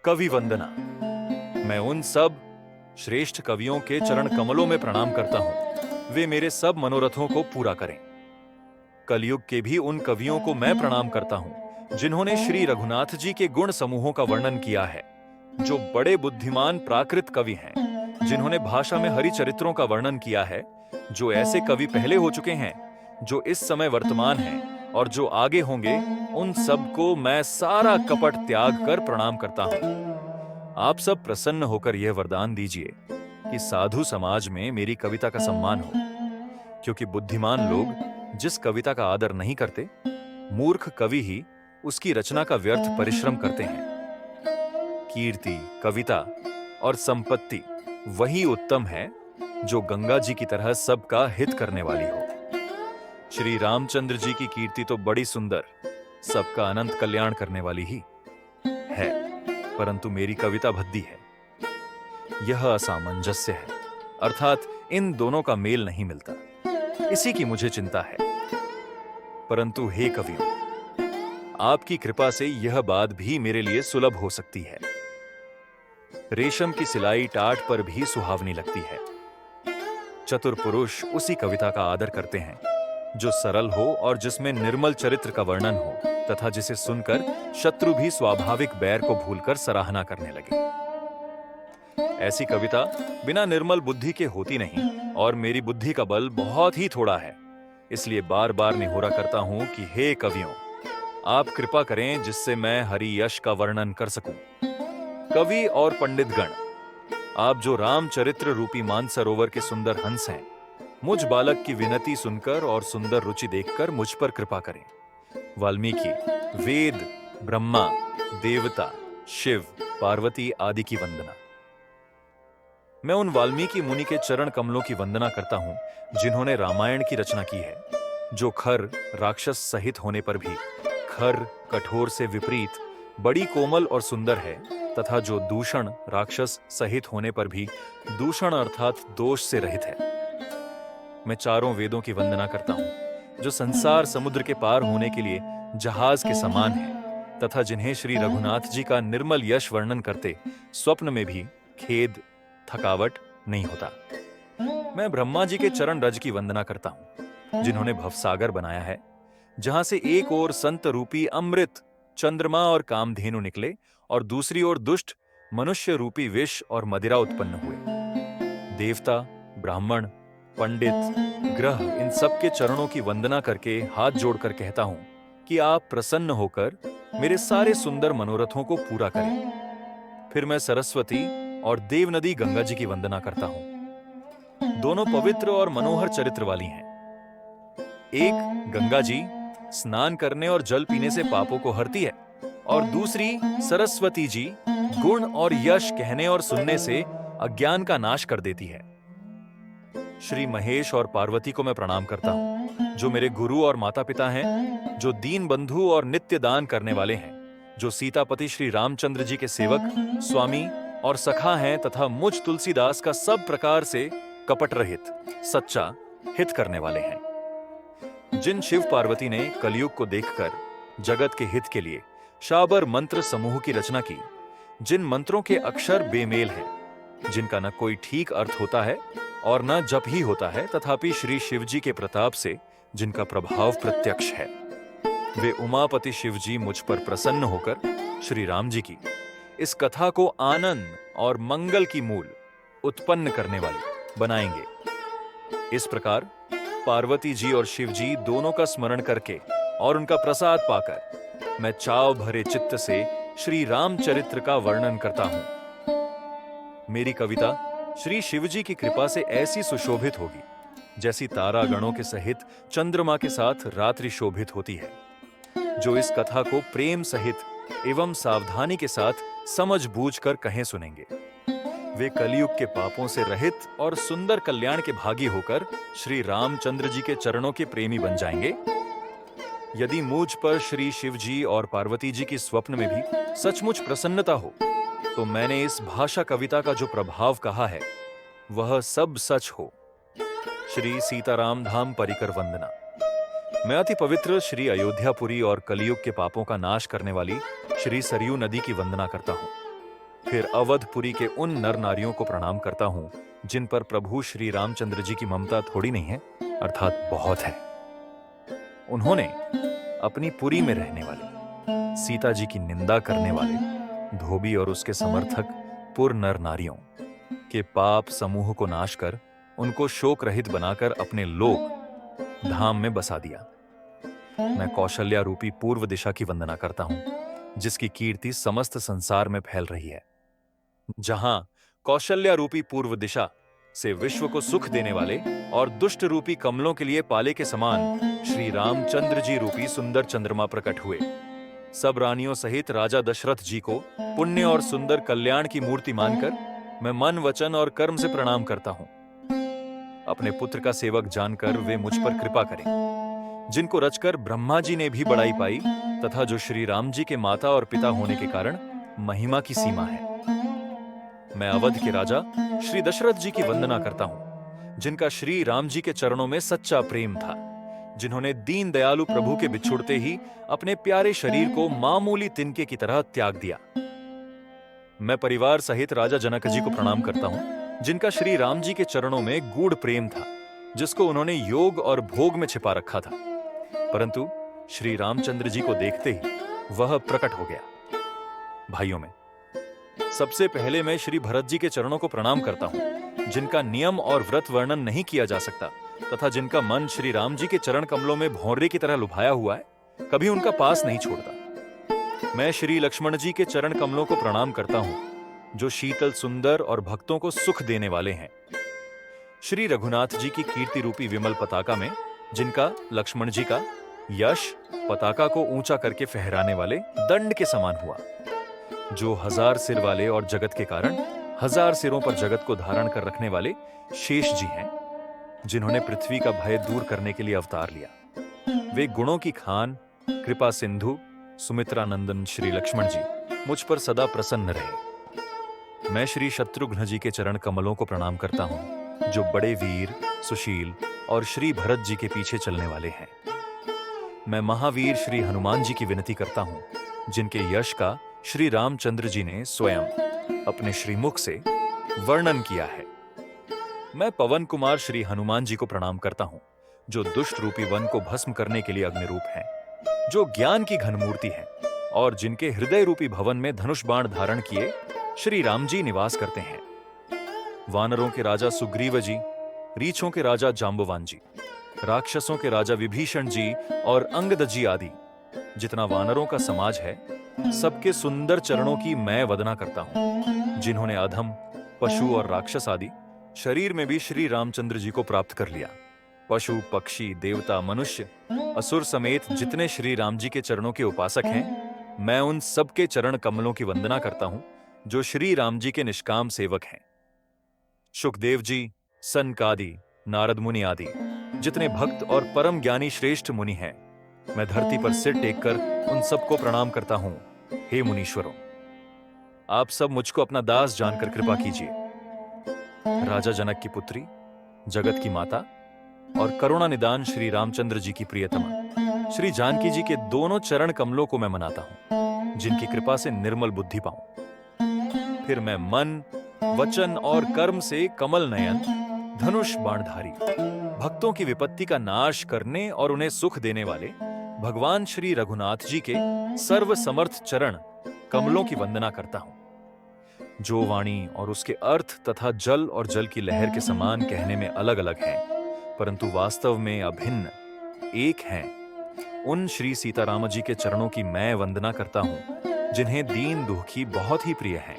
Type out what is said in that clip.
कवि वंदना। मैं उन सब श्रेष्ठ कवियों के चरण कमलों में प्रणाम करता हूं, वे मेरे सब मनोरथों को पूरा करें। कलयुग के भी उन कवियों को मैं प्रणाम करता हूं जिन्होंने श्री रघुनाथ जी के गुण समूहों का वर्णन किया है, जो बड़े बुद्धिमान प्राकृत कवि हैं, जिन्होंने भाषा में हरि चरित्रों का वर्णन किया है, जो ऐसे कवि पहले हो चुके हैं, जो इस समय वर्तमान हैं और जो आगे होंगे। उन सबको मैं सारा कपट त्याग कर प्रणाम करता हूं। आप सब प्रसन्न होकर यह वरदान दीजिए कि साधु समाज में मेरी कविता का सम्मान हो, क्योंकि बुद्धिमान लोग जिस कविता का आदर नहीं करते, मूर्ख कवि ही उसकी रचना का व्यर्थ परिश्रम करते हैं। कीर्ति, कविता और संपत्ति वही उत्तम है जो गंगा जी की तरह सबका हित करने वाली हो। श्री रामचंद्र जी की कीर्ति तो बड़ी सुंदर, सबका अनंत कल्याण करने वाली ही है, परंतु मेरी कविता भद्दी है। यह असामंजस्य है, अर्थात इन दोनों का मेल नहीं मिलता, इसी की मुझे चिंता है। परंतु हे कवियों, आपकी कृपा से यह बात भी मेरे लिए सुलभ हो सकती है। रेशम की सिलाई टाट पर भी सुहावनी लगती है। चतुर पुरुष उसी कविता का आदर करते हैं जो सरल हो और जिसमें निर्मल चरित्र का वर्णन हो, तथा जिसे सुनकर शत्रु भी स्वाभाविक बैर को भूलकर सराहना करने लगे। ऐसी कविता बिना निर्मल बुद्धि के होती नहीं, और मेरी बुद्धि का बल बहुत ही थोड़ा है। इसलिए बार बार निहोरा करता हूं कि हे कवियों, आप कृपा करें जिससे मैं हरि यश का वर्णन कर सकूं। कवि और पंडितगण, आप जो रामचरित्र रूपी मानसरोवर के सुंदर हंस हैं, मुझ बालक की विनती सुनकर और सुंदर रुचि देखकर मुझ पर कृपा करें। वाल्मीकि, वेद, ब्रह्मा, देवता, शिव, पार्वती आदि की वंदना। मैं उन वाल्मीकि मुनि के चरण कमलों की वंदना करता हूं जिन्होंने रामायण की रचना की है, जो खर राक्षस सहित होने पर भी खर कठोर से विपरीत बड़ी कोमल और सुंदर है, तथा जो दूषण राक्षस सहित होने पर भी दूषण अर्थात दोष से रहित है। मैं चारों वेदों की वंदना करता हूं जो संसार समुद्र के पार होने के लिए जहाज के समान है, तथा जिन्हें श्री रघुनाथ जी का निर्मल यश वर्णन करते स्वप्न में भी खेद थकावट नहीं होता। मैं ब्रह्मा जी के चरण रज की वंदना करता हूं जिन्होंने भवसागर बनाया है, जहां से एक ओर संत रूपी अमृत चंद्रमा और कामधेनु निकले और दूसरी ओर दुष्ट मनुष्य रूपी विष और मदिरा उत्पन्न हुए। देवता, ब्राह्मण, पंडित, ग्रह, इन सब के चरणों की वंदना करके हाथ जोड़कर कहता हूं कि आप प्रसन्न होकर मेरे सारे सुंदर मनोरथों को पूरा करें। फिर मैं सरस्वती और देवनदी गंगा जी की वंदना करता हूं। दोनों पवित्र और मनोहर चरित्र वाली हैं। एक गंगा जी स्नान करने और जल पीने से पापों को हरती है, और दूसरी सरस्वती जी गुण और यश कहने और सुनने से अज्ञान का नाश कर देती है। श्री महेश और पार्वती को मैं प्रणाम करता हूं, जो मेरे गुरु और माता पिता हैं, जो दीन बंधु और नित्य दान करने वाले हैं, जो सीतापति श्री रामचंद्र जी के सेवक, स्वामी और सखा हैं, तथा मुझ तुलसीदास का सब प्रकार से कपट रहित सच्चा हित करने वाले हैं। जिन शिव पार्वती ने कलयुग को देखकर जगत के हित के लिए शाबर मंत्र समूह की रचना की, जिन मंत्रों के अक्षर बेमेल हैं, जिनका न कोई ठीक अर्थ होता है और न जप ही होता है, तथापि श्री शिवजी के प्रताप से जिनका प्रभाव प्रत्यक्ष है, वे उमापति शिवजी मुझ पर प्रसन्न होकर श्री राम जी की इस कथा को आनंद और मंगल की मूल उत्पन्न करने वाली बनाएंगे। इस प्रकार पार्वती जी और शिव जी दोनों का स्मरण करके और उनका प्रसाद पाकर मैं चाव भरे चित्त से श्री रामचरित्र का वर्णन करता हूं। मेरी कविता श्री शिवजी की कृपा से ऐसी सुशोभित होगी जैसी तारागणों के सहित चंद्रमा के साथ रात्रि शोभित होती है। जो इस कथा को प्रेम सहित एवं सावधानी के साथ समझ बूझ कर कहें सुनेंगे, वे कलयुग के पापों से रहित और सुंदर कल्याण के भागी होकर श्री रामचंद्र जी के चरणों के प्रेमी बन जाएंगे। यदि मुझ पर श्री शिव जी और पार्वती जी की स्वप्न में भी सचमुच प्रसन्नता हो, तो मैंने इस भाषा कविता का जो प्रभाव कहा है वह सब सच हो। श्री सीताराम धाम परिकर वंदना। मैं अति पवित्र श्री अयोध्यापुरी और कलयुग के पापों का नाश करने वाली श्री सरयू नदी की वंदना करता हूं। फिर अवधपुरी के उन नर नारियों को प्रणाम करता हूं जिन पर प्रभु श्री रामचंद्र जी की ममता थोड़ी नहीं है, अर्थात बहुत है। उन्होंने अपनी पुरी में रहने वाले, सीता जी की निंदा करने वाले धोबी और उसके समर्थक पुर नर नारियों के पाप समूह को नाश कर उनको शोक रहित बनाकर अपने लोक धाम में बसा दिया। मैं कौशल्या रूपी पूर्व दिशा की वंदना करता हूं, जिसकी कीर्ति समस्त संसार में फैल रही है। जहां कौशल्या रूपी पूर्व दिशा से विश्व को सुख देने वाले और दुष्ट रूपी कमलों के लिए पाले के समान श्री रामचंद्र जी रूपी सुंदर चंद्रमा प्रकट हुए। सब रानियों सहित राजा दशरथ जी को पुण्य और सुंदर कल्याण की मूर्ति मानकर मैं मन, वचन और कर्म से प्रणाम करता हूं। अपने पुत्र का सेवक जानकर वे मुझ पर कृपा करें, जिनको रचकर ब्रह्मा जी ने भी बड़ाई पाई तथा जो श्री राम जी के माता और पिता होने के कारण महिमा की सीमा है। मैं अवध के राजा श्री दशरथ जी की वंदना करता हूं, जिनका श्री राम जी के चरणों में सच्चा प्रेम था, जिन्होंने दीन दयालु प्रभु के बिछुड़ते ही अपने प्यारे शरीर को मामूली तिनके की तरह त्याग दिया। मैं परिवार सहित राजा जनक जी को प्रणाम करता हूं, जिनका श्री राम जी के चरणों में गूढ़ प्रेम था, जिसको उन्होंने योग और भोग में छिपा रखा था, परंतु श्री रामचंद्र जी को देखते ही वह प्रकट हो गया। भाइयों में सबसे पहले मैं श्री भरत जी के चरणों को प्रणाम करता हूं, जिनका नियम और व्रत वर्णन नहीं किया जा सकता तथा जिनका मन श्री राम जी के चरण कमलों में भौरे की तरह लुभाया हुआ है, कभी उनका पास नहीं छोड़ता। मैं श्री लक्ष्मण जी के चरण कमलों को प्रणाम करता हूं, जो शीतल, सुंदर और भक्तों को सुख देने वाले हैं। श्री रघुनाथ जी की कीर्ति रूपी विमल पताका में, जिनका लक्ष्मण जी का यश पताका को ऊंचा करके फहराने वाले दंड के समान हुआ, जो 1000 सिर वाले और जगत के कारण 1000 सिरों पर जगत को धारण कर रखने वाले शेष जी हैं, जिन्होंने पृथ्वी का भय दूर करने के लिए अवतार लिया। वे गुणों की खान, कृपा सिंधु, सुमित्रा नंदन श्री लक्ष्मण जी मुझ पर सदा प्रसन्न रहे। मैं श्री शत्रुघ्न जी के चरण कमलों को प्रणाम करता हूं, जो बड़े वीर, सुशील और श्री भरत जी के पीछे चलने वाले हैं। मैं महावीर श्री हनुमान जी की विनती करता हूं, जिनके यश का श्री रामचंद्र जी ने स्वयं अपने श्रीमुख से वर्णन किया है। मैं पवन कुमार श्री हनुमान जी को प्रणाम करता हूं, जो दुष्ट रूपी वन को भस्म करने के लिए अग्निरूप हैं, जो ज्ञान की घनमूर्ति हैं और जिनके हृदय रूपी भवन में धनुष बाण धारण किए श्री राम जी निवास करते हैं। वानरों के राजा सुग्रीव जी, रीछों के राजा जांबवान जी, राक्षसों के राजा विभीषण जी और अंगद जी आदि जितना वानरों का समाज है, सबके सुंदर चरणों की मैं वंदना करता हूं, जिन्होंने अधम, पशु और राक्षस आदि शरीर में भी श्री रामचंद्र जी को प्राप्त कर लिया। पशु, पक्षी, देवता, मनुष्य, असुर समेत जितने श्री राम जी के चरणों के उपासक हैं, मैं उन सबके चरण कमलों की वंदना करता हूं, जो श्री राम जी के निष्काम सेवक हैं। सुखदेव जी, सनकादि, नारद मुनि आदि जितने भक्त और परम ज्ञानी श्रेष्ठ मुनि हैं, मैं धरती पर सिर टेककर उन सबको प्रणाम करता हूं। हे मुनीश्वरों, आप सब मुझको अपना दास जानकर कृपा कीजिए। राजा जनक की पुत्री, जगत की माता और करुणा निदान श्री रामचंद्र जी की प्रियतमा श्री जानकी जी के दोनों चरण कमलों को मैं मनाता हूं, जिनकी कृपा से निर्मल बुद्धि पाऊं। फिर मैं मन, वचन और कर्म से कमल नयन, धनुष बाणधारी, भक्तों की विपत्ति का नाश करने और उन्हें सुख देने वाले भगवान श्री रघुनाथ जी के सर्व समर्थ चरण कमलों की वंदना करता हूं, जो वाणी और उसके अर्थ तथा जल और जल की लहर के समान कहने में अलग अलग हैं, परंतु वास्तव में अभिन्न एक हैं। उन श्री सीताराम जी के चरणों की मैं वंदना करता हूं, जिन्हें दीन दुखी बहुत ही प्रिय हैं।